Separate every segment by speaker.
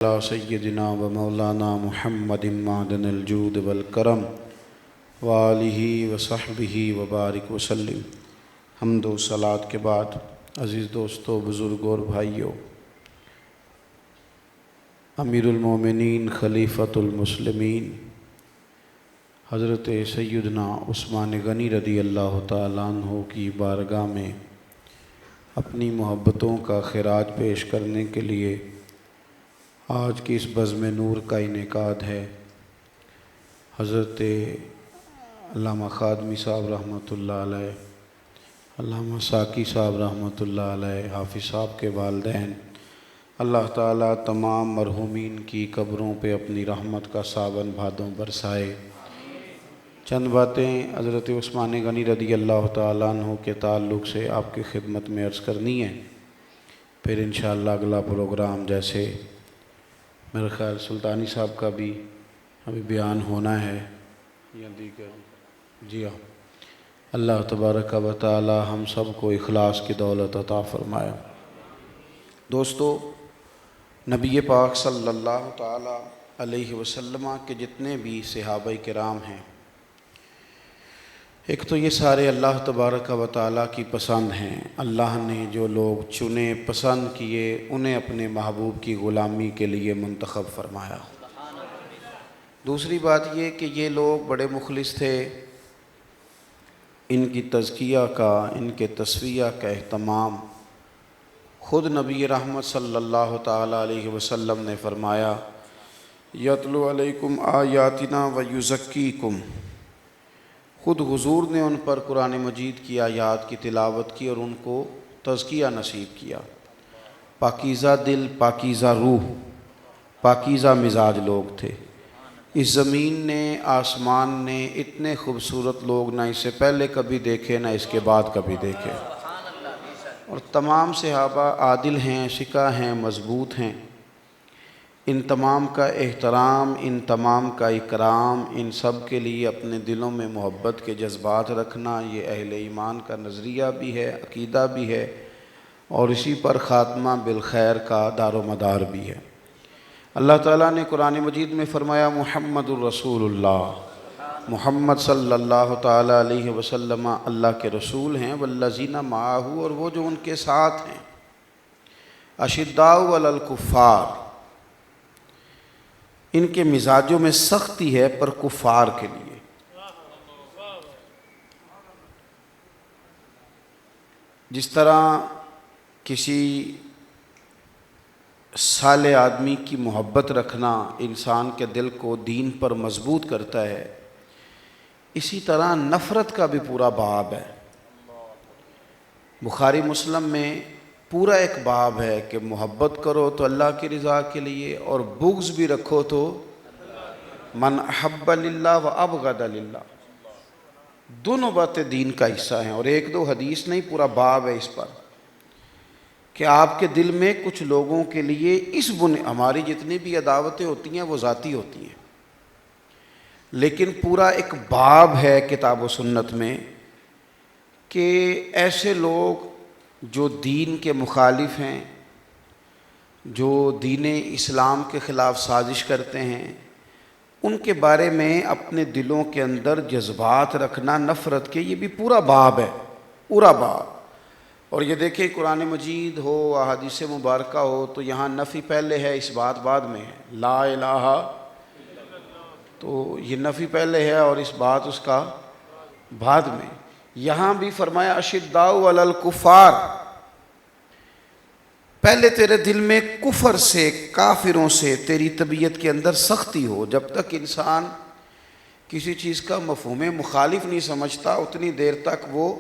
Speaker 1: علی سیدنا و مولانا محمد معدن الجود والکرم وآلہ و صحبہ و بارک وسلم۔ حمد و صلوات کے بعد عزیز دوستو، بزرگوں اور بھائیوں، امیر المومنین خلیفۃ المسلمین حضرت سیدنا عثمان غنی رضی اللہ تعالیٰ عنہ کی بارگاہ میں اپنی محبتوں کا خراج پیش کرنے کے لیے آج کی اس بزم نور کا انعقاد ہے۔ حضرت علامہ خادمی صاحب رحمۃ اللہ علیہ، علامہ ساقی صاحب رحمۃ اللہ علیہ، حافظ صاحب کے والدین، اللہ تعالیٰ تمام مرحومین کی قبروں پہ اپنی رحمت کا ساون بھادوں برسائے۔ چند باتیں حضرت عثمان غنی رضی اللہ تعالیٰ عنہ کے تعلق سے آپ کی خدمت میں عرض کرنی ہے، پھر انشاءاللہ اگلا پروگرام جیسے میرے خیال سلطانی صاحب کا بھی ابھی بیان ہونا ہے یا دیگر، جی ہاں، اللہ تبارک و تعالی ہم سب کو اخلاص کی دولت عطا فرمائے۔ دوستو، نبی پاک صلی اللہ تعالی علیہ وسلم کے جتنے بھی صحابہ کرام ہیں، ایک تو یہ سارے اللہ تبارک و تعالی کی پسند ہیں۔ اللہ نے جو لوگ چنے، پسند کیے، انہیں اپنے محبوب کی غلامی کے لیے منتخب فرمایا۔ دوسری بات یہ کہ یہ لوگ بڑے مخلص تھے، ان کی تزکیہ کا، ان کے تصفیہ کا اہتمام خود نبی رحمت صلی اللہ تعالی علیہ وسلم نے فرمایا، یتلو علیکم آیاتنا ویزکیکم۔ خود حضور نے ان پر قرآن مجید کی آیات کی تلاوت کی اور ان کو تزکیہ نصیب کیا۔ پاکیزہ دل، پاکیزہ روح، پاکیزہ مزاج لوگ تھے۔ اس زمین نے، آسمان نے اتنے خوبصورت لوگ نہ اس سے پہلے کبھی دیکھے نہ اس کے بعد کبھی دیکھے، اور تمام صحابہ عادل ہیں، شکا ہیں، مضبوط ہیں۔ ان تمام کا احترام، ان تمام کا اکرام، ان سب کے لیے اپنے دلوں میں محبت کے جذبات رکھنا، یہ اہل ایمان کا نظریہ بھی ہے، عقیدہ بھی ہے، اور اسی پر خاتمہ بالخیر کا دار و مدار بھی ہے۔ اللہ تعالیٰ نے قرآن مجید میں فرمایا، محمد الرسول اللہ، محمد صلی اللہ تعالیٰ علیہ وسلم اللہ کے رسول ہیں، والذین معہ، اور وہ جو ان کے ساتھ ہیں، اشداء علی الکفار، ان کے مزاجوں میں سختی ہے پر کفار کے لیے۔ جس طرح کسی صالح آدمی کی محبت رکھنا انسان کے دل کو دین پر مضبوط کرتا ہے، اسی طرح نفرت کا بھی پورا باب ہے۔ بخاری مسلم میں پورا ایک باب ہے کہ محبت کرو تو اللہ کی رضا کے لیے، اور بغض بھی رکھو تو من احب للہ و ابغض للہ، دونوں باتیں دین کا حصہ ہیں۔ اور ایک دو حدیث نہیں، پورا باب ہے اس پر کہ آپ کے دل میں کچھ لوگوں کے لیے ہماری جتنی بھی عداوتیں ہوتی ہیں وہ ذاتی ہوتی ہیں، لیکن پورا ایک باب ہے کتاب و سنت میں کہ ایسے لوگ جو دین کے مخالف ہیں، جو دین اسلام کے خلاف سازش کرتے ہیں، ان کے بارے میں اپنے دلوں کے اندر جذبات رکھنا نفرت کے، یہ بھی پورا باب ہے، پورا باب۔ اور یہ دیکھیں، قرآن مجید ہو، احادیث مبارکہ ہو، تو یہاں نفی پہلے ہے، اس بات بعد میں ہے، لا الہ، تو یہ نفی پہلے ہے اور اس بات اس کا بعد میں۔ یہاں بھی فرمایا اشداء علی الکفار، پہلے تیرے دل میں کفر سے، کافروں سے تیری طبیعت کے اندر سختی ہو۔ جب تک انسان کسی چیز کا مفہوم مخالف نہیں سمجھتا، اتنی دیر تک وہ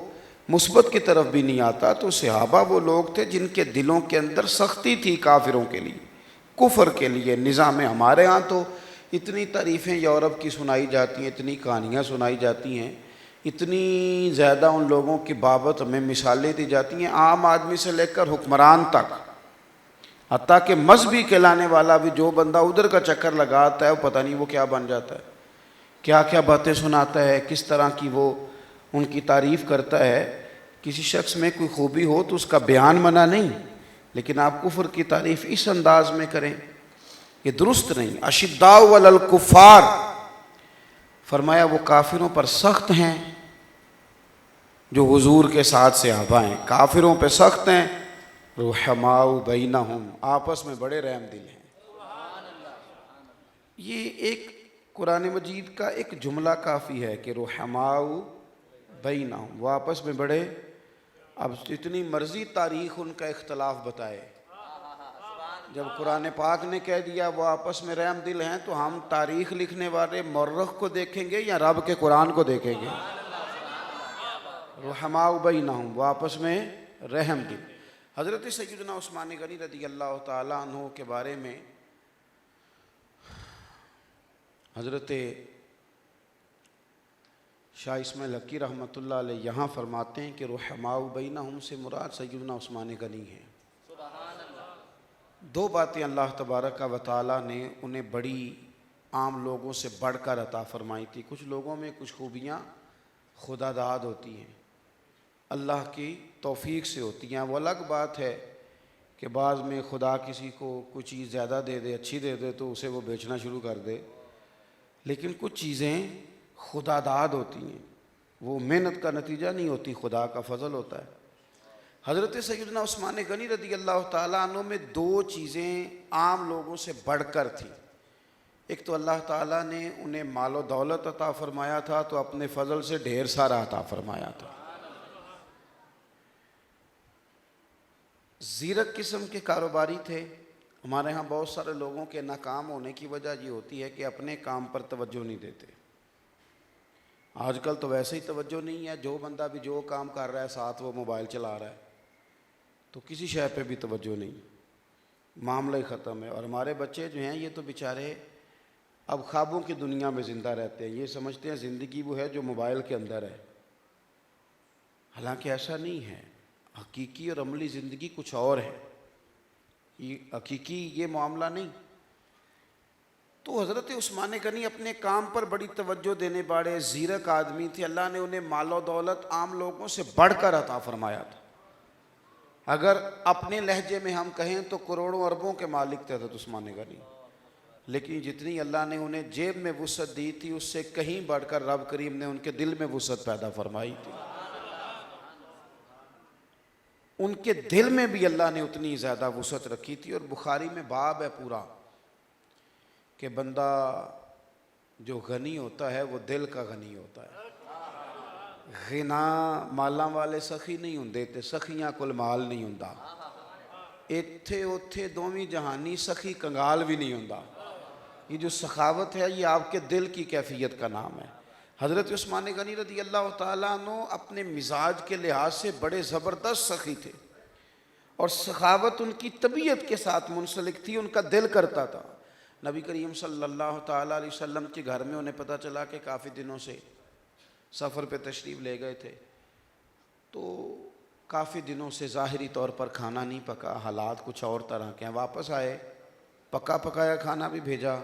Speaker 1: مثبت کی طرف بھی نہیں آتا۔ تو صحابہ وہ لوگ تھے جن کے دلوں کے اندر سختی تھی کافروں کے لیے، کفر کے لیے۔ نظام ہمارے ہاں تو اتنی تعریفیں یورپ کی سنائی جاتی ہیں، اتنی کہانیاں سنائی جاتی ہیں، اتنی زیادہ ان لوگوں کی بابت ہمیں مثالیں دی جاتی ہیں، عام آدمی سے لے کر حکمران تک، حتیٰ کہ مذہبی کہلانے والا بھی جو بندہ ادھر کا چکر لگاتا ہے وہ پتہ نہیں وہ کیا بن جاتا ہے، کیا کیا باتیں سناتا ہے، کس طرح کی وہ ان کی تعریف کرتا ہے۔ کسی شخص میں کوئی خوبی ہو تو اس کا بیان منع نہیں، لیکن آپ کفر کی تعریف اس انداز میں کریں یہ درست نہیں. اشداء علی الکفار، فرمایا وہ کافروں پر سخت ہیں جو حضور کے ساتھ صحابہ ہیں، کافروں پہ سخت ہیں. رحماء بینہم، آپس میں بڑے رحم دل ہیں. یہ ایک قرآن مجید کا ایک جملہ کافی ہے کہ رحماء بینہم، وہ آپس میں بڑے. اب جتنی مرضی تاریخ ان کا اختلاف بتائے، جب قرآن پاک نے کہہ دیا وہ آپس میں رحم دل ہیں، تو ہم تاریخ لکھنے والے مورخ کو دیکھیں گے یا رب کے قرآن کو دیکھیں گے؟ رحماء بینہم، وہ آپس میں رحم دل. حضرت سیدنا عثمان غنی رضی اللہ تعالیٰ عنہ کے بارے میں حضرت شاہ اسماعیل حقی رحمۃ اللہ علیہ یہاں فرماتے ہیں کہ رحماء بینہم سے مراد سیدنا عثمان غنی ہیں. دو باتیں اللہ تبارک و تعالیٰ نے انہیں بڑی عام لوگوں سے بڑھ کر عطا فرمائی تھی. کچھ لوگوں میں کچھ خوبیاں خدا داد ہوتی ہیں، اللہ کی توفیق سے ہوتی ہیں. وہ الگ بات ہے کہ بعض میں خدا کسی کو کوئی چیز زیادہ دے دے، اچھی دے دے، تو اسے وہ بیچنا شروع کر دے. لیکن کچھ چیزیں خدا داد ہوتی ہیں، وہ محنت کا نتیجہ نہیں ہوتی، خدا کا فضل ہوتا ہے. حضرت سیدنا عثمان غنی رضی اللہ تعالیٰ عنہ میں دو چیزیں عام لوگوں سے بڑھ کر تھیں. ایک تو اللہ تعالیٰ نے انہیں مال و دولت عطا فرمایا تھا، تو اپنے فضل سے ڈھیر سارا عطا فرمایا تھا. زیرک قسم کے کاروباری تھے. ہمارے ہاں بہت سارے لوگوں کے ناکام ہونے کی وجہ یہ ہوتی ہے کہ اپنے کام پر توجہ نہیں دیتے. آج کل تو ویسے ہی توجہ نہیں ہے، جو بندہ بھی جو کام کر رہا ہے ساتھ وہ موبائل چلا رہا ہے، تو کسی شے پہ بھی توجہ نہیں، معاملہ ہی ختم ہے. اور ہمارے بچے جو ہیں یہ تو بیچارے اب خوابوں کی دنیا میں زندہ رہتے ہیں. یہ سمجھتے ہیں زندگی وہ ہے جو موبائل کے اندر ہے، حالانکہ ایسا نہیں ہے. حقیقی اور عملی زندگی کچھ اور ہے، یہ حقیقی یہ معاملہ نہیں. تو حضرت عثمان غنی اپنے کام پر بڑی توجہ دینے والے زیرک آدمی تھے. اللہ نے انہیں مال و دولت عام لوگوں سے بڑھ کر عطا فرمایا تھا. اگر اپنے لہجے میں ہم کہیں تو کروڑوں اربوں کے مالک تھے حضرت عثمان غنی. لیکن جتنی اللہ نے انہیں جیب میں وسعت دی تھی، اس سے کہیں بڑھ کر رب کریم نے ان کے دل میں وسعت پیدا فرمائی تھی. ان کے دل میں بھی اللہ نے اتنی زیادہ وسعت رکھی تھی. اور بخاری میں باب ہے پورا کہ بندہ جو غنی ہوتا ہے وہ دل کا غنی ہوتا ہے. غنا مالاں والے سخی نہیں ہوندے تے سخیاں کل مال نہیں ہوندا. ایتھے اوتھے دوویں جہانی سخی کنگال بھی نہیں ہوندا. یہ جو سخاوت ہے یہ آپ کے دل کی کیفیت کا نام ہے. حضرت عثمان غنی رضی اللہ تعالیٰ عنہ اپنے مزاج کے لحاظ سے بڑے زبردست سخی تھے، اور سخاوت ان کی طبیعت کے ساتھ منسلک تھی، ان کا دل کرتا تھا. نبی کریم صلی اللہ تعالیٰ علیہ وسلم کے گھر میں انہیں پتہ چلا کہ کافی دنوں سے سفر پہ تشریف لے گئے تھے، تو کافی دنوں سے ظاہری طور پر کھانا نہیں پکا، حالات کچھ اور طرح کے ہیں. واپس آئے، پکا پکایا کھانا بھی بھیجا،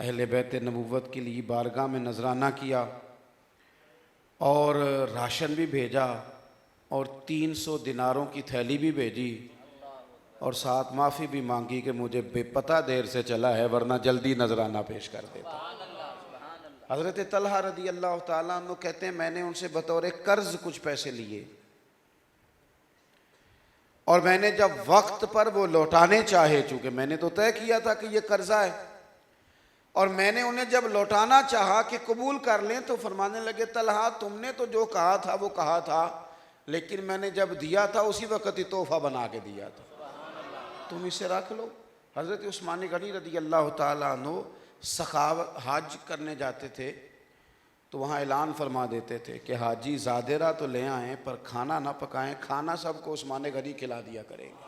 Speaker 1: اہل بیت نبوت کے لیے بارگاہ میں نذرانہ کیا، اور راشن بھی بھیجا، اور 300 دیناروں کی تھیلی بھی بھیجی، اور ساتھ معافی بھی مانگی کہ مجھے بے پتہ دیر سے چلا ہے ورنہ جلدی نذرانہ پیش کر دیتا. حضرت طلحہ رضی اللہ تعالیٰ عنہ کہتے ہیں میں نے ان سے بطور قرض کچھ پیسے لیے، اور میں نے جب وقت پر وہ لوٹانے چاہے، چونکہ میں نے تو طے کیا تھا کہ یہ قرضہ ہے، اور میں نے انہیں جب لوٹانا چاہا کہ قبول کر لیں، تو فرمانے لگے طلحہ تم نے تو جو کہا تھا وہ کہا تھا، لیکن میں نے جب دیا تھا اسی وقت ہی تحفہ بنا کے دیا تھا، تم اسے رکھ لو. حضرت عثمان غنی رضی اللہ تعالیٰ عنہ سخاوت حج کرنے جاتے تھے تو وہاں اعلان فرما دیتے تھے کہ حاجی زادرہ تو لے آئیں پر کھانا نہ پکائیں، کھانا سب کو عثمان غنی کھلا دیا کریں گے.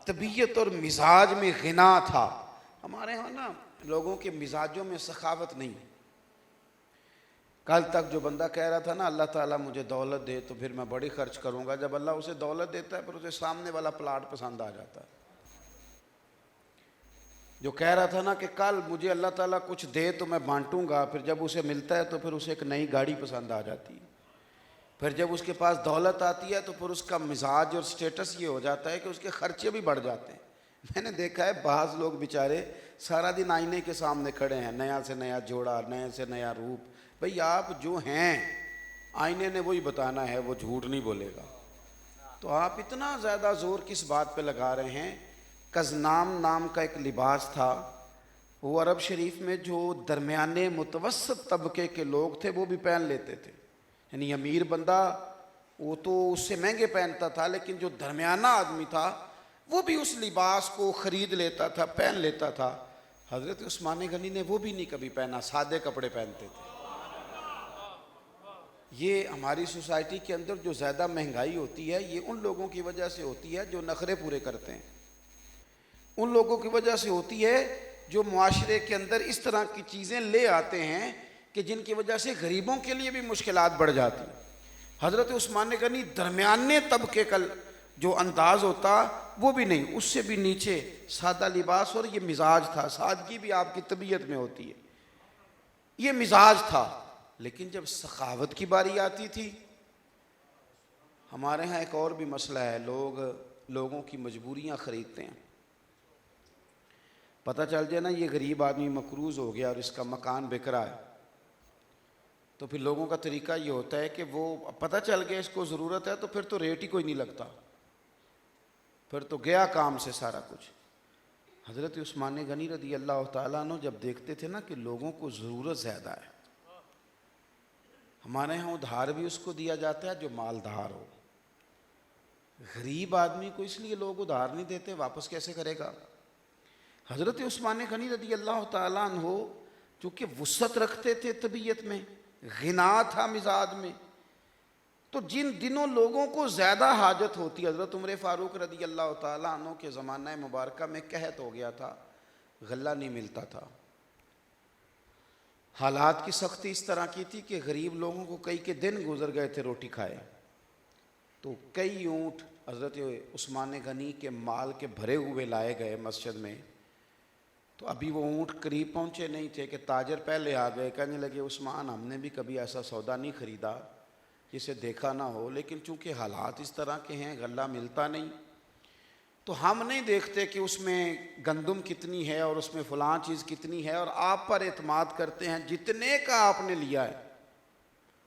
Speaker 1: طبیعت اور مزاج میں غنا تھا. ہمارے ہاں نا لوگوں کے مزاجوں میں سخاوت نہیں. کل تک جو بندہ کہہ رہا تھا نا اللہ تعالیٰ مجھے دولت دے تو پھر میں بڑی خرچ کروں گا، جب اللہ اسے دولت دیتا ہے پھر اسے سامنے والا پلاٹ پسند آ جاتا ہے. جو کہہ رہا تھا نا کہ کل مجھے اللہ تعالیٰ کچھ دے تو میں بانٹوں گا، پھر جب اسے ملتا ہے تو پھر اسے ایک نئی گاڑی پسند آ جاتی ہے. پھر جب اس کے پاس دولت آتی ہے تو پھر اس کا مزاج اور سٹیٹس یہ ہو جاتا ہے کہ اس کے خرچے بھی بڑھ جاتے ہیں. میں نے دیکھا ہے بعض لوگ بیچارے سارا دن آئینے کے سامنے کھڑے ہیں، نیا سے نیا جوڑا، نئے سے نیا روپ. بھئی آپ جو ہیں آئینے نے وہی بتانا ہے، وہ جھوٹ نہیں بولے گا. تو آپ اتنا زیادہ زور کس بات پہ لگا رہے ہیں؟ قزنام نام کا ایک لباس تھا، وہ عرب شریف میں جو درمیانے متوسط طبقے کے لوگ تھے وہ بھی پہن لیتے تھے. یعنی امیر بندہ وہ تو اس سے مہنگے پہنتا تھا، لیکن جو درمیانہ آدمی تھا وہ بھی اس لباس کو خرید لیتا تھا، پہن لیتا تھا. حضرت عثمان غنی نے وہ بھی نہیں کبھی پہنا، سادے کپڑے پہنتے تھے. یہ ہماری سوسائٹی کے اندر جو زیادہ مہنگائی ہوتی ہے یہ ان لوگوں کی وجہ سے ہوتی ہے جو نخرے پورے کرتے ہیں، ان لوگوں کی وجہ سے ہوتی ہے جو معاشرے کے اندر اس طرح کی چیزیں لے آتے ہیں کہ جن کی وجہ سے غریبوں کے لیے بھی مشکلات بڑھ جاتی ہیں. حضرت عثمان غنی درمیانے طبقے کا جو انداز ہوتا وہ بھی نہیں، اس سے بھی نیچے سادہ لباس، اور یہ مزاج تھا. سادگی بھی آپ کی طبیعت میں ہوتی ہے، یہ مزاج تھا. لیکن جب سخاوت کی باری آتی تھی، ہمارے ہاں ایک اور بھی مسئلہ ہے، لوگوں کی مجبوریاں خریدتے ہیں. پتہ چل جائے نا یہ غریب آدمی مقروض ہو گیا اور اس کا مکان بک رہا ہے، تو پھر لوگوں کا طریقہ یہ ہوتا ہے کہ وہ پتہ چل گیا اس کو ضرورت ہے تو پھر تو ریٹ ہی کوئی نہیں لگتا، پھر تو گیا کام سے سارا کچھ. حضرت عثمان غنی رضی اللہ تعالیٰ عنہ جب دیکھتے تھے نا کہ لوگوں کو ضرورت زیادہ ہے، ہمارے ہاں ادھار بھی اس کو دیا جاتا ہے جو مالدار ہو، غریب آدمی کو اس لیے لوگ ادھار نہیں دیتے، واپس کیسے کرے گا. حضرت عثمان غنی رضی اللہ تعالیٰ عنہ چونکہ وسعت رکھتے تھے طبیعت میں، غنا تھا مزاج میں، تو جن دنوں لوگوں کو زیادہ حاجت ہوتی، حضرت عمر فاروق رضی اللہ تعالیٰ عنہ کے زمانہ مبارکہ میں قحط ہو گیا تھا، غلہ نہیں ملتا تھا. حالات کی سختی اس طرح کی تھی کہ غریب لوگوں کو کئی کے دن گزر گئے تھے روٹی کھائے. تو کئی اونٹ حضرت عثمان غنی کے مال کے بھرے ہوئے لائے گئے مسجد میں. تو ابھی وہ اونٹ قریب پہنچے نہیں تھے کہ تاجر پہلے آ گئے، کہنے لگے عثمان ہم نے بھی کبھی ایسا سودا نہیں خریدا جسے دیکھا نہ ہو، لیکن چونکہ حالات اس طرح کے ہیں غلہ ملتا نہیں، تو ہم نہیں دیکھتے کہ اس میں گندم کتنی ہے اور اس میں فلاں چیز کتنی ہے، اور آپ پر اعتماد کرتے ہیں جتنے کا آپ نے لیا ہے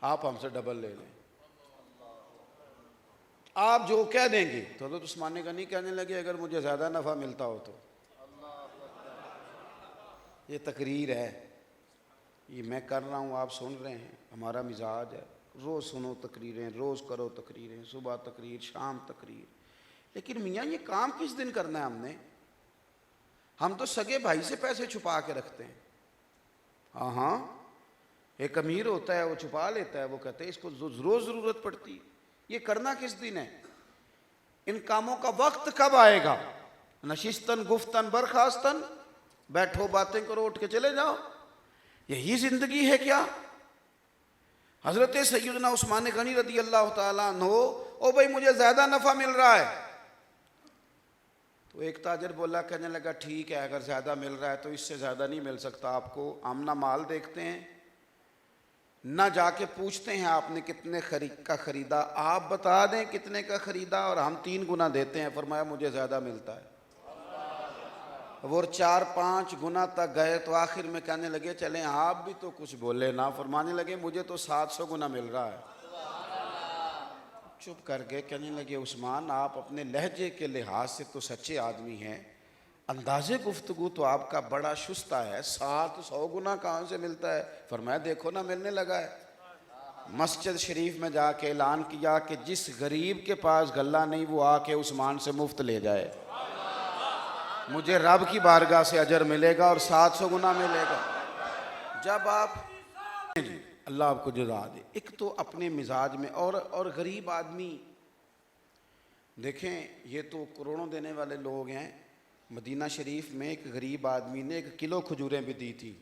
Speaker 1: آپ ہم سے ڈبل لے لیں، آپ جو کہہ دیں گے. تو حضرت عثمان غنی کہنے لگے اگر مجھے زیادہ نفع ملتا ہو تو. یہ تقریر ہے، یہ میں کر رہا ہوں، آپ سن رہے ہیں، ہمارا مزاج ہے روز سنو تقریریں، روز کرو تقریریں، صبح تقریر شام تقریر. لیکن میاں یہ کام کس دن کرنا ہے ہم تو سگے بھائی سے پیسے چھپا کے رکھتے ہیں. ہاں ایک امیر ہوتا ہے وہ چھپا لیتا ہے، وہ کہتے ہیں اس کو روز ضرورت پڑتی ہے. یہ کرنا کس دن ہے؟ ان کاموں کا وقت کب آئے گا؟ نشستن گفتن برخاستن، بیٹھو باتیں کرو اٹھ کے چلے جاؤ، یہی زندگی ہے کیا؟ حضرت سیدنا عثمان غنی رضی اللہ تعالیٰ عنہ، او بھائی مجھے زیادہ نفع مل رہا ہے. تو ایک تاجر بولا، کہنے لگا ٹھیک ہے اگر زیادہ مل رہا ہے تو اس سے زیادہ نہیں مل سکتا آپ کو. ہم نہ مال دیکھتے ہیں نہ جا کے پوچھتے ہیں آپ نے کتنے کا خریدا، آپ بتا دیں کتنے کا خریدا اور ہم 3 گنا دیتے ہیں. فرمایا مجھے زیادہ ملتا ہے. وہ 4-5 گنا تک گئے تو آخر میں کہنے لگے چلیں آپ بھی تو کچھ بولے نا. فرمانے لگے مجھے تو 700 گنا مل رہا ہے. چپ کر گئے. کہنے لگے عثمان آپ اپنے لہجے کے لحاظ سے تو سچے آدمی ہیں، انداز گفتگو تو آپ کا بڑا شستہ ہے، 700 گنا کہاں سے ملتا ہے؟ فرمایا دیکھو نا ملنے لگا ہے. مسجد شریف میں جا کے اعلان کیا کہ جس غریب کے پاس غلہ نہیں وہ آ کے عثمان سے مفت لے جائے، مجھے رب کی بارگاہ سے اجر ملے گا اور 700 گنا ملے گا. جب آپ اللہ آپ کو جزا دے. ایک تو اپنے مزاج میں اور غریب آدمی دیکھیں، یہ تو کروڑوں دینے والے لوگ ہیں. مدینہ شریف میں ایک غریب آدمی نے 1 کلو کھجوریں بھی دی تھی.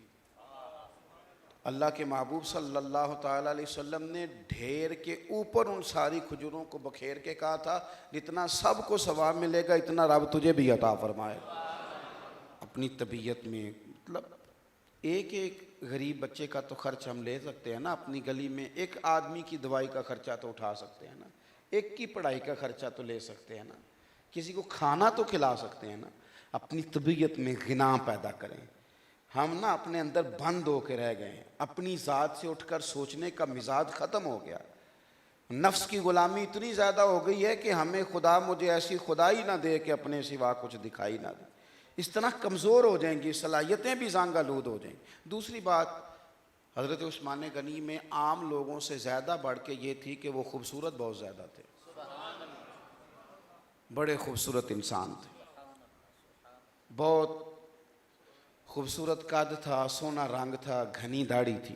Speaker 1: اللہ کے محبوب صلی اللہ تعالیٰ علیہ وسلم نے ڈھیر کے اوپر ان ساری کھجوروں کو بکھیر کے کہا تھا جتنا سب کو ثواب ملے گا اتنا رب تجھے بھی عطا فرمائے. اپنی طبیعت میں مطلب ایک غریب بچے کا تو خرچ ہم لے سکتے ہیں نا، اپنی گلی میں ایک آدمی کی دوائی کا خرچہ تو اٹھا سکتے ہیں نا، ایک کی پڑھائی کا خرچہ تو لے سکتے ہیں نا، کسی کو کھانا تو کھلا سکتے ہیں نا. اپنی طبیعت میں غنا پیدا کریں. ہم نا اپنے اندر بند ہو کے رہ گئے ہیں, اپنی ذات سے اٹھ کر سوچنے کا مزاج ختم ہو گیا. نفس کی غلامی اتنی زیادہ ہو گئی ہے کہ ہمیں خدا مجھے ایسی خدائی نہ دے کہ اپنے سوا کچھ دکھائی نہ دے. اس طرح کمزور ہو جائیں گی, صلاحیتیں بھی زنگ آلود ہو جائیں گی. دوسری بات, حضرت عثمان غنی میں عام لوگوں سے زیادہ بڑھ کے یہ تھی کہ وہ خوبصورت بہت زیادہ تھے, بڑے خوبصورت انسان تھے, بہت خوبصورت قد تھا, سونا رنگ تھا, گھنی داڑھی تھی.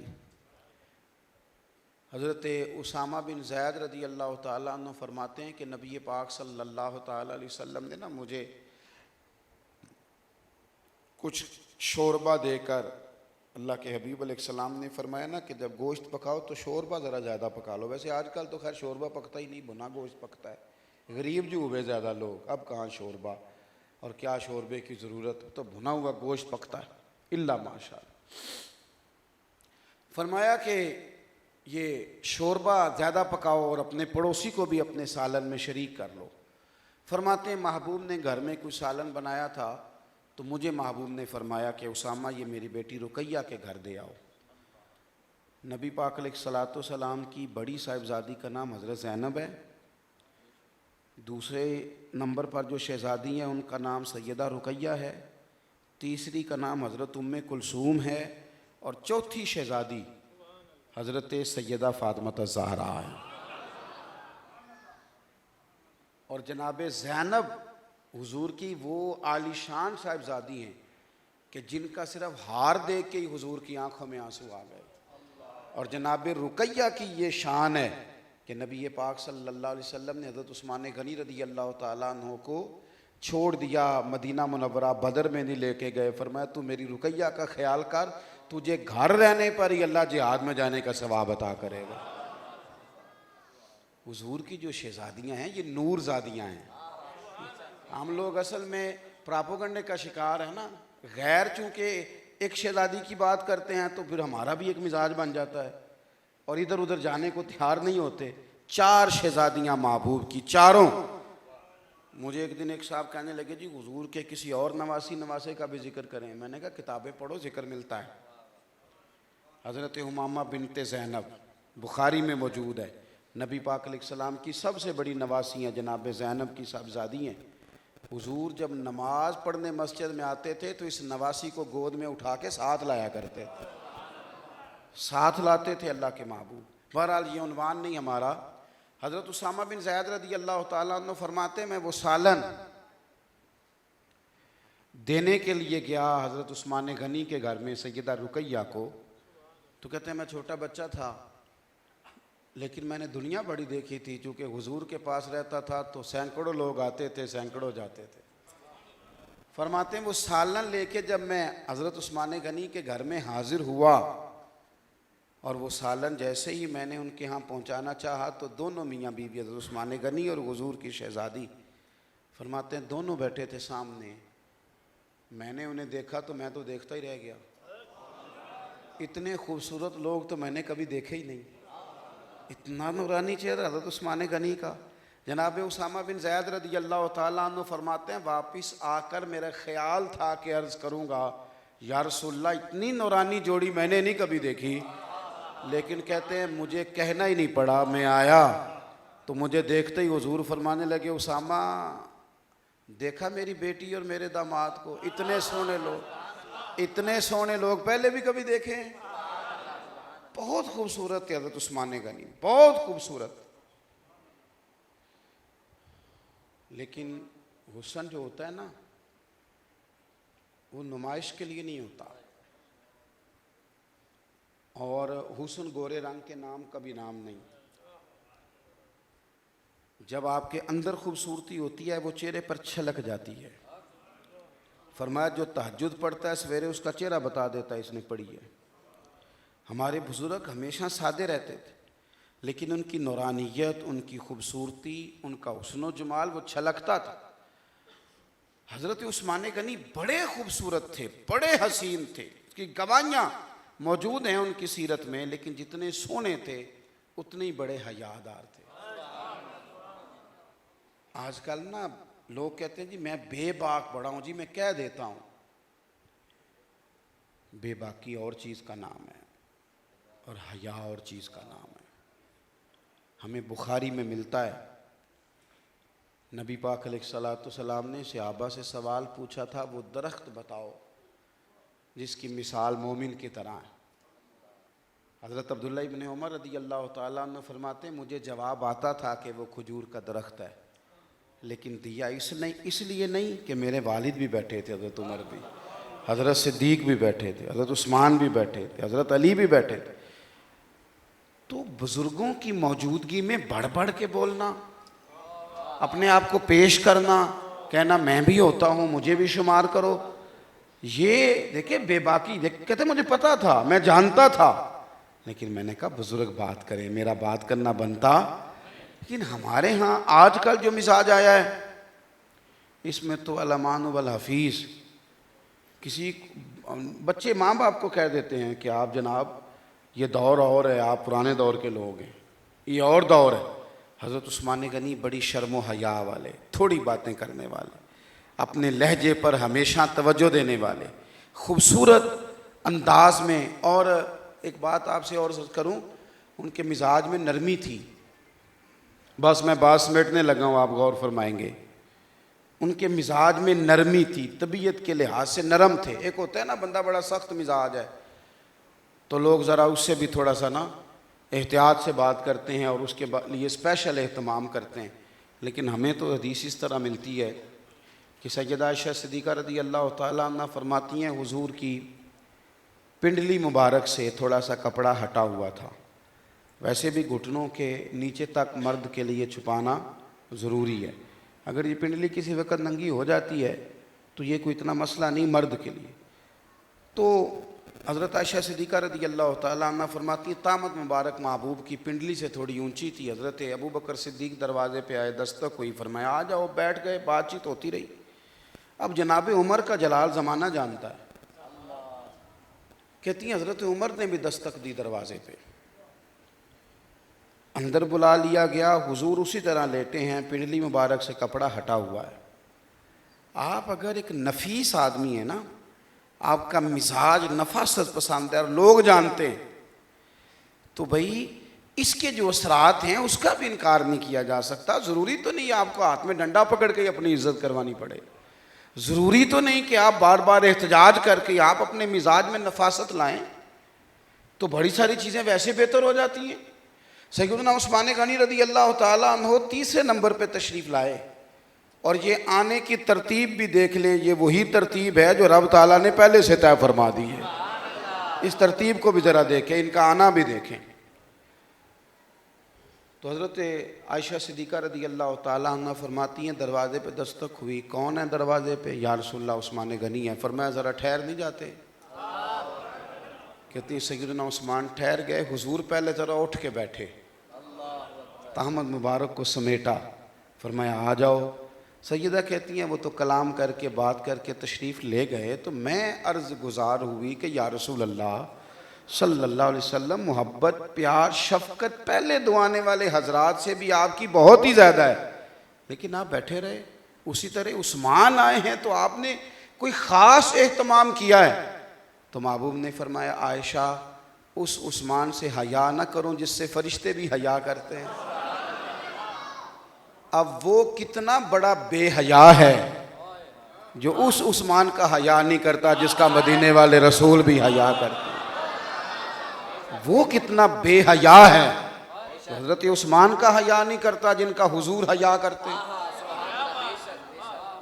Speaker 1: حضرت اسامہ بن زید رضی اللہ تعالیٰ عنہ فرماتے ہیں کہ نبی پاک صلی اللہ تعالیٰ علیہ وسلم نے نا مجھے کچھ شوربہ دے کر, اللہ کے حبیب علیہ السلام نے فرمایا نا کہ جب گوشت پکاؤ تو شوربہ ذرا زیادہ پکا لو. ویسے آج کل تو خیر شوربہ پکتا ہی نہیں, بھنا گوشت پکتا ہے. غریب جو ہوئے زیادہ لوگ, اب کہاں شوربہ, اور کیا شوربے کی ضرورت, تو بھنا ہوا گوشت پکتا ہے الا ماشاء اللہ. فرمایا کہ یہ شوربہ زیادہ پکاؤ اور اپنے پڑوسی کو بھی اپنے سالن میں شریک کر لو. فرماتے ہیں محبوب نے گھر میں کوئی سالن بنایا تھا تو مجھے محبوب نے فرمایا کہ اسامہ یہ میری بیٹی رقیہ کے گھر دے آؤ. نبی پاک علیہ الصلوۃ والسلام کی بڑی صاحبزادی کا نام حضرت زینب ہے, دوسرے نمبر پر جو شہزادی ہیں ان کا نام سیدہ رقیہ ہے, تیسری کا نام حضرت ام کلثوم ہے, اور چوتھی شہزادی حضرت سیدہ فاطمہ الزہرا ہے. اور جناب زینب حضور کی وہ عالی شان صاحبزادی ہیں کہ جن کا صرف ہار دیکھ کے ہی حضور کی آنکھوں میں آنسو آ گئے. اور جناب رقیہ کی یہ شان ہے کہ نبی پاک صلی اللہ علیہ وسلم نے حضرت عثمان غنی رضی اللہ تعالیٰ عنہ کو چھوڑ دیا, مدینہ منورہ بدر میں نہیں لے کے گئے. فرمایا تو میری رقیہ کا خیال کر, تجھے گھر رہنے پر ہی اللہ جہاد میں جانے کا ثواب عطا کرے گا. حضور کی جو شہزادیاں ہیں یہ نور زادیاں ہیں. ہم لوگ اصل میں پراپوگنڈے کا شکار ہیں نا, غیر چونکہ ایک شہزادی کی بات کرتے ہیں تو پھر ہمارا بھی ایک مزاج بن جاتا ہے اور ادھر ادھر جانے کو تیار نہیں ہوتے. 4 شہزادیاں محبوب کی, چاروں. مجھے ایک دن ایک صاحب کہنے لگے جی حضور کے کسی اور نواسے کا بھی ذکر کریں. میں نے کہا کتابیں پڑھو, ذکر ملتا ہے. حضرت امامہ بنت زینب بخاری میں موجود ہے, نبی پاک علیہ السلام کی سب سے بڑی نواسی ہیں, جناب زینب کی صاحبزادی ہیں. حضور جب نماز پڑھنے مسجد میں آتے تھے تو اس نواسی کو گود میں اٹھا کے ساتھ لایا کرتے تھے, ساتھ لاتے تھے اللہ کے محبوب. بہرحال یہ عنوان نہیں ہمارا. حضرت اسامہ بن زید رضی اللہ تعالیٰ عنہ فرماتے ہیں میں وہ سالن دینے کے لیے گیا حضرت عثمان غنی کے گھر میں سیدہ رقیہ کو, تو کہتے ہیں میں چھوٹا بچہ تھا لیکن میں نے دنیا بڑی دیکھی تھی. چونکہ حضور کے پاس رہتا تھا تو سینکڑوں لوگ آتے تھے, سینکڑوں جاتے تھے. فرماتے ہیں وہ سالن لے کے جب میں حضرت عثمان غنی کے گھر میں حاضر ہوا اور وہ سالن جیسے ہی میں نے ان کے ہاں پہنچانا چاہا تو دونوں میاں بیوی حضرت عثمان غنی اور حضور کی شہزادی فرماتے ہیں دونوں بیٹھے تھے سامنے. میں نے انہیں دیکھا تو میں تو دیکھتا ہی رہ گیا. اتنے خوبصورت لوگ تو میں نے کبھی دیکھے ہی نہیں. اتنا نورانی چہرہ حضرت عثمان غنی کا. جناب اسامہ بن زید رضی اللہ تعالیٰ عنہ فرماتے ہیں واپس آ کر میرا خیال تھا کہ عرض کروں گا یا رسول اللہ اتنی نورانی جوڑی میں نے نہیں کبھی دیکھی, لیکن کہتے ہیں مجھے کہنا ہی نہیں پڑا, میں آیا تو مجھے دیکھتے ہی حضور فرمانے لگے اسامہ دیکھا میری بیٹی اور میرے داماد کو, اتنے سونے لوگ پہلے بھی کبھی دیکھے ہیں. بہت خوبصورت ہے حضرت عثمان غنی, بہت خوبصورت. لیکن حسن جو ہوتا ہے نا وہ نمائش کے لیے نہیں ہوتا, اور حسن گورے رنگ کے نام کا بھی نام نہیں. جب آپ کے اندر خوبصورتی ہوتی ہے وہ چہرے پر چھلک جاتی ہے. فرمایا جو تہجد پڑھتا ہے سویرے اس کا چہرہ بتا دیتا ہے اس نے پڑھی ہے. ہمارے بزرگ ہمیشہ سادے رہتے تھے لیکن ان کی نورانیت, ان کی خوبصورتی, ان کا حسن و جمال وہ چھلکتا تھا. حضرت عثمان غنی بڑے خوبصورت تھے, بڑے حسین تھے, اس کی گواہیاں موجود ہیں ان کی سیرت میں, لیکن جتنے سونے تھے اتنے ہی بڑے حیادار تھے. آج کل نا لوگ کہتے ہیں جی میں بے باک بڑا ہوں، جی میں کہہ دیتا ہوں، بے باکی اور چیز کا نام ہے اور حیا اور چیز کا نام ہے۔ ہمیں بخاری میں ملتا ہے، نبی پاک علیہ الصلوۃ والسلام نے صحابہ سے سوال پوچھا تھا، وہ درخت بتاؤ جس کی مثال مومن کی طرح ہے۔ حضرت عبداللہ ابن عمر رضی اللہ تعالیٰ عنہ فرماتے ہیں مجھے جواب آتا تھا کہ وہ کھجور کا درخت ہے، لیکن دیا اس لیے نہیں کہ میرے والد بھی بیٹھے تھے، حضرت عمر بھی، حضرت صدیق بھی بیٹھے تھے، حضرت عثمان بھی بیٹھے تھے، حضرت علی بھی بیٹھے تھے۔ تو بزرگوں کی موجودگی میں بڑھ بڑھ کے بولنا، اپنے آپ کو پیش کرنا، کہنا میں بھی ہوتا ہوں، مجھے بھی شمار کرو، یہ دیکھیں بے باکی۔ کہتے مجھے پتا تھا، میں جانتا تھا، لیکن میں نے کہا بزرگ بات کریں، میرا بات کرنا بنتا۔ لیکن ہمارے ہاں آج کل جو مزاج آیا ہے، اس میں تو الامان والحفیظ، کسی بچے ماں باپ کو کہہ دیتے ہیں کہ آپ جناب یہ دور اور ہے، آپ پرانے دور کے لوگ ہیں، یہ اور دور ہے۔ حضرت عثمان غنی بڑی شرم و حیا والے، تھوڑی باتیں کرنے والے، اپنے لہجے پر ہمیشہ توجہ دینے والے، خوبصورت انداز میں۔ اور ایک بات آپ سے اور کروں، ان کے مزاج میں نرمی تھی، بس میں بات سمیٹنے لگا ہوں، آپ غور فرمائیں گے، ان کے مزاج میں نرمی تھی، طبیعت کے لحاظ سے نرم تھے۔ ایک ہوتا ہے نا بندہ بڑا سخت مزاج ہے تو لوگ ذرا اس سے بھی تھوڑا سا نا احتیاط سے بات کرتے ہیں اور اس کے لیے اسپیشل اہتمام کرتے ہیں، لیکن ہمیں تو حدیث اس طرح ملتی ہے کہ سیدہ عائشہ صدیقہ رضی اللہ تعالیٰ عنہ فرماتی ہیں حضور کی پنڈلی مبارک سے تھوڑا سا کپڑا ہٹا ہوا تھا، ویسے بھی گھٹنوں کے نیچے تک مرد کے لیے چھپانا ضروری ہے، اگر یہ پنڈلی کسی وقت ننگی ہو جاتی ہے تو یہ کوئی اتنا مسئلہ نہیں مرد کے لیے۔ تو حضرت عائشہ صدیقہ رضی اللہ تعالیٰ عنہ فرماتی ہے طامت مبارک محبوب کی پنڈلی سے تھوڑی اونچی تھی، حضرت ابو بکر صدیق دروازے پہ آئے، دستک ہوئی، فرمایا آ جاؤ، بیٹھ گئے، بات چیت ہوتی رہی۔ اب جناب عمر کا جلال زمانہ جانتا ہے، کہتی ہیں حضرت عمر نے بھی دستک دی دروازے پہ، اندر بلا لیا گیا، حضور اسی طرح لیٹے ہیں، پنڈلی مبارک سے کپڑا ہٹا ہوا ہے۔ آپ اگر ایک نفیس آدمی ہیں نا، آپ کا مزاج نفاست پسند ہے اور لوگ جانتے ہیں، تو بھائی اس کے جو اثرات ہیں اس کا بھی انکار نہیں کیا جا سکتا۔ ضروری تو نہیں آپ کو ہاتھ میں ڈنڈا پکڑ کے اپنی عزت کروانی پڑے، ضروری تو نہیں کہ آپ بار بار احتجاج کر کے آپ اپنے مزاج میں نفاست لائیں، تو بڑی ساری چیزیں ویسے بہتر ہو جاتی ہیں۔ سیدنا عثمان غنی رضی اللہ تعالیٰ عنہ تیسرے نمبر پہ تشریف لائے، اور یہ آنے کی ترتیب بھی دیکھ لیں، یہ وہی ترتیب ہے جو رب تعالیٰ نے پہلے سے طے فرما دی ہے، اس ترتیب کو بھی ذرا دیکھیں، ان کا آنا بھی دیکھیں۔ تو حضرت عائشہ صدیقہ رضی اللہ تعالیٰ عنہ فرماتی ہیں دروازے پہ دستک ہوئی، کون ہے دروازے پہ؟ یا رسول اللہ عثمان غنی ہے۔ فرمایا ذرا ٹھہر نہیں جاتے؟ کہتی ہیں سیدنا عثمان ٹھہر گئے، حضور پہلے ذرا اٹھ کے بیٹھے، طامت مبارک کو سمیٹا، فرمایا آ جاؤ۔ سیدہ کہتی ہیں وہ تو کلام کر کے بات کر کے تشریف لے گئے، تو میں عرض گزار ہوئی کہ یا رسول اللہ صلی اللہ علیہ وسلم محبت، پیار، شفقت پہلے دعانے والے حضرات سے بھی آپ کی بہت ہی زیادہ ہے، لیکن آپ بیٹھے رہے۔ اسی طرح عثمان آئے ہیں تو آپ نے کوئی خاص اہتمام کیا ہے؟ تو محبوب نے فرمایا عائشہ اس عثمان سے حیا نہ کرو جس سے فرشتے بھی حیا کرتے ہیں۔ اب وہ کتنا بڑا بے حیا ہے جو اس عثمان کا حیا نہیں کرتا جس کا مدینے والے رسول بھی حیا کرتے ہیں۔ وہ کتنا بے حیا ہے جو حضرت عثمان کا حیا نہیں کرتا جن کا حضور حیا کرتے ہیں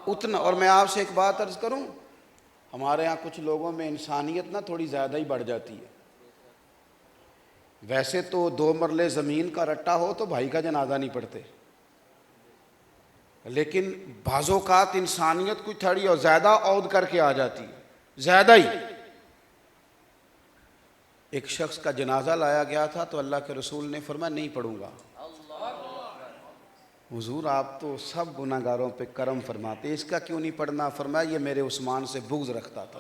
Speaker 1: اتنا۔ اور میں آپ سے ایک بات عرض کروں، ہمارے ہاں کچھ لوگوں میں انسانیت نہ تھوڑی زیادہ ہی بڑھ جاتی ہے۔ ویسے تو 2 مرلے زمین کا رٹا ہو تو بھائی کا جنازہ نہیں پڑھتے، لیکن بعض اوقات انسانیت کوئی تھوڑی اور زیادہ عود کر کے آ جاتی ہے، زیادہ ہی۔ ایک شخص کا جنازہ لایا گیا تھا تو اللہ کے رسول نے فرمایا نہیں پڑھوں گا۔ حضور آپ تو سب گناہگاروں پہ کرم فرماتے، اس کا کیوں نہیں پڑھنا؟ فرمایا یہ میرے عثمان سے بغض رکھتا تھا۔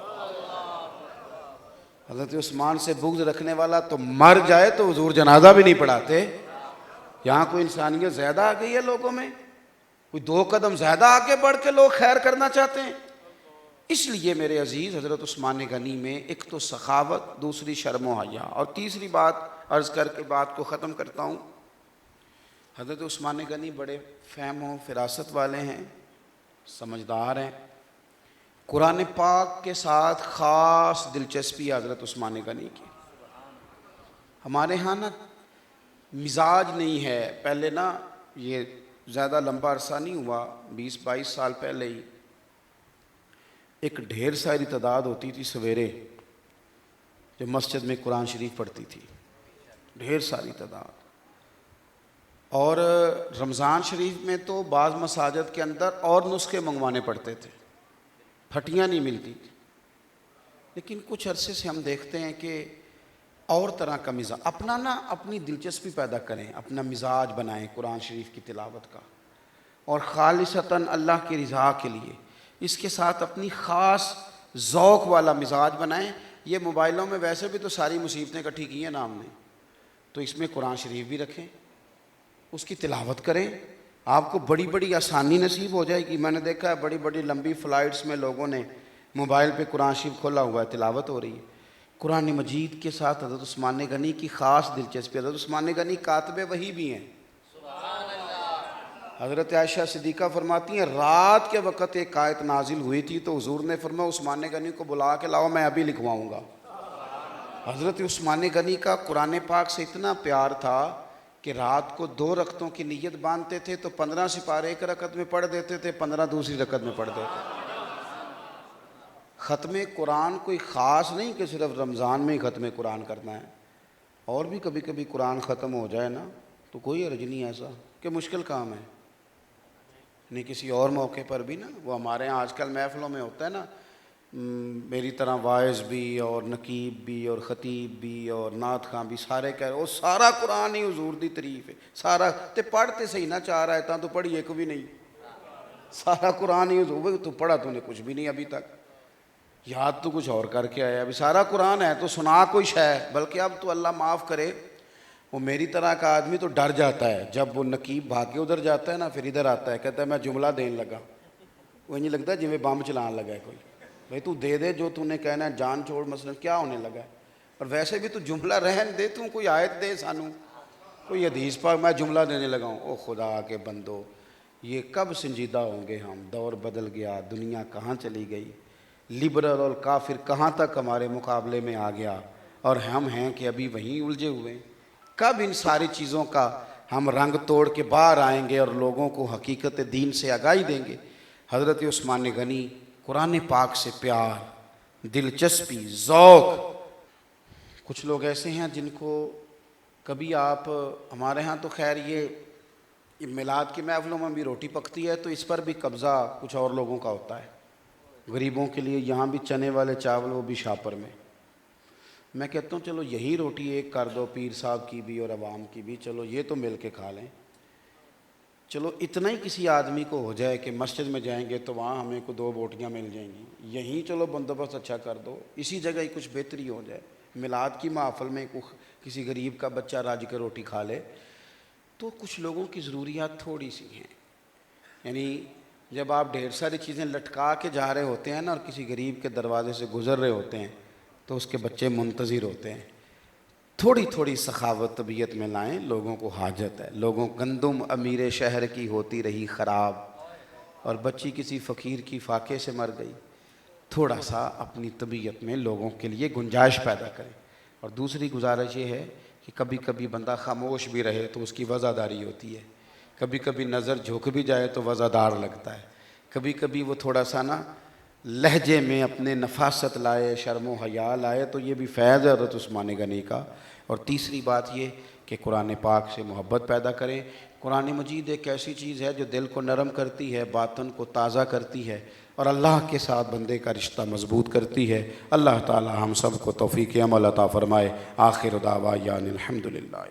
Speaker 1: حضرت عثمان سے بغض رکھنے والا تو مر جائے تو حضور جنازہ بھی نہیں پڑھاتے۔ یہاں کوئی انسانیت زیادہ آ گئی ہے لوگوں میں، کوئی 2 قدم زیادہ آگے بڑھ کے لوگ خیر کرنا چاہتے ہیں۔ اس لیے میرے عزیز، حضرت عثمان غنی میں ایک تو سخاوت، دوسری شرم و حیا، اور تیسری بات عرض کر کے بات کو ختم کرتا ہوں۔ حضرت عثمان غنی بڑے فہم و فراست والے ہیں، سمجھدار ہیں۔ قرآن پاک کے ساتھ خاص دلچسپی حضرت عثمان غنی کی۔ ہمارے ہاں نا مزاج نہیں ہے، پہلے نا یہ زیادہ لمبا عرصہ نہیں ہوا، 20-22 سال پہلے ہی ایک ڈھیر ساری تعداد ہوتی تھی سویرے جو مسجد میں قرآن شریف پڑھتی تھی، ڈھیر ساری تعداد۔ اور رمضان شریف میں تو بعض مساجد کے اندر اور نسخے منگوانے پڑتے تھے، پھٹیاں نہیں ملتی تھی۔ لیکن کچھ عرصے سے ہم دیکھتے ہیں کہ اور طرح کا مزاج، اپنی دلچسپی پیدا کریں، اپنا مزاج بنائیں قرآن شریف کی تلاوت کا، اور خالصتاً اللہ کی رضا کے لیے اس کے ساتھ اپنی خاص ذوق والا مزاج بنائیں۔ یہ موبائلوں میں ویسے بھی تو ساری مصیبتیں اکٹھی کی ہیں نا ہم نے، تو اس میں قرآن شریف بھی رکھیں، اس کی تلاوت کریں، آپ کو بڑی بڑی آسانی نصیب ہو جائے گی۔ میں نے دیکھا ہے بڑی بڑی لمبی فلائٹس میں لوگوں نے موبائل پہ قرآن شریف کھولا ہوا ہے، تلاوت ہو رہی ہے۔ قرآن مجید کے ساتھ حضرت عثمان غنی کی خاص دلچسپی، حضرت عثمان غنی کاتب وحی بھی ہیں۔ حضرت عائشہ صدیقہ فرماتی ہیں رات کے وقت ایک آیت نازل ہوئی تھی تو حضور نے فرمایا عثمان غنی کو بلا کے لاؤ، میں ابھی لکھواؤں گا۔ حضرت عثمان غنی کا قرآن پاک سے اتنا پیار تھا کہ رات کو 2 رکعتوں کی نیت باندھتے تھے تو 15 سپارے ایک رکعت میں پڑھ دیتے تھے، 15 دوسری رکعت میں پڑھ دیتے تھے۔ ختم قرآن کوئی خاص نہیں کہ صرف رمضان میں ہی ختم قرآن کرنا ہے، اور بھی کبھی کبھی قرآن ختم ہو جائے نا تو کوئی حرج نہیں ایسا کہ مشکل کام ہے، نہیں کسی اور موقع پر بھی نا۔ وہ ہمارے ہاں آج کل محفلوں میں ہوتا ہے نا، میری طرح واعظ بھی اور نقیب بھی اور خطیب بھی اور نعت خواں بھی سارے کہہ رہے وہ سارا قرآن ہی حضور دی تعریف ہے، سارا تے پڑھتے صحیح نہ 4 آیتاں تو پڑھی ایک بھی نہیں، سارا قرآن ہی حضور، تو پڑھا تو نے کچھ بھی نہیں ابھی تک، یاد تو کچھ اور کر کے آیا، ابھی سارا قرآن ہے تو سنا کوئی شے، بلکہ اب تو اللہ معاف کرے وہ میری طرح کا آدمی تو ڈر جاتا ہے جب وہ نقیب بھاگ کے ادھر جاتا ہے نا، پھر ادھر آتا ہے کہتا ہے میں جملہ دین لگا، وہ نہیں لگتا جی میں بم چلان لگا ہے کوئی، بھائی تو دے دے جو تو نے کہنا ہے، جان چھوڑ مثلا کیا ہونے لگا ہے، اور ویسے بھی تو جملہ رہن دے، تو کوئی آیت دے سانو، کوئی حدیث پاک، میں جملہ دینے لگا ہوں۔ او خدا کے بندو، یہ کب سنجیدہ ہوں گے ہم، دور بدل گیا، دنیا کہاں چلی گئی، لبرل اور کافر کہاں تک ہمارے مقابلے میں آ گیا، اور ہم ہیں کہ ابھی وہیں الجھے ہوئے ہیں۔ کب ان ساری چیزوں کا ہم رنگ توڑ کے باہر آئیں گے اور لوگوں کو حقیقت دین سے آگاہی دیں گے۔ حضرت عثمان غنی قرآن پاک سے پیار، دلچسپی، ذوق۔ کچھ لوگ ایسے ہیں جن کو کبھی آپ، ہمارے ہاں تو خیر یہ میلاد کی محفلوں میں بھی روٹی پکتی ہے تو اس پر بھی قبضہ کچھ اور لوگوں کا ہوتا ہے، غریبوں کے لیے یہاں بھی چنے والے چاول، وہ بھی شاپر میں۔ میں کہتا ہوں چلو یہی روٹی ایک کر دو، پیر صاحب کی بھی اور عوام کی بھی، چلو یہ تو مل کے کھا لیں، چلو اتنا ہی کسی آدمی کو ہو جائے کہ مسجد میں جائیں گے تو وہاں ہمیں کو 2 بوٹیاں مل جائیں گی، یہیں چلو بندوبست اچھا کر دو، اسی جگہ ہی کچھ بہتری ہو جائے، میلاد کی محفل میں کسی غریب کا بچہ راج کے روٹی کھا لے، تو کچھ لوگوں کی ضروریات تھوڑی سی ہیں۔ یعنی جب آپ ڈھیر ساری چیزیں لٹکا کے جا رہے ہوتے ہیں نا اور کسی غریب کے دروازے سے گزر رہے ہوتے ہیں تو اس کے بچے منتظر ہوتے ہیں، تھوڑی تھوڑی سخاوت طبیعت میں لائیں، لوگوں کو حاجت ہے، لوگوں گندم امیر شہر کی ہوتی رہی خراب، اور بچی کسی فقیر کی فاقے سے مر گئی، تھوڑا سا اپنی طبیعت میں لوگوں کے لیے گنجائش پیدا کریں۔ اور دوسری گزارش یہ ہے کہ کبھی کبھی بندہ خاموش بھی رہے تو اس کی وزاداری ہوتی ہے، کبھی کبھی نظر جھک بھی جائے تو وزادار لگتا ہے، کبھی کبھی وہ تھوڑا سا نا لہجے میں اپنے نفاست لائے، شرم و حیا لائے، تو یہ بھی فیض ہے حضرت عثمان غنی کا۔ اور تیسری بات یہ کہ قرآن پاک سے محبت پیدا کریں۔ قرآن مجید ایک ایسی چیز ہے جو دل کو نرم کرتی ہے، باطن کو تازہ کرتی ہے، اور اللہ کے ساتھ بندے کا رشتہ مضبوط کرتی ہے۔ اللہ تعالی ہم سب کو توفیق عمل عطا فرمائے۔ آخر دعوانا الحمدللہ۔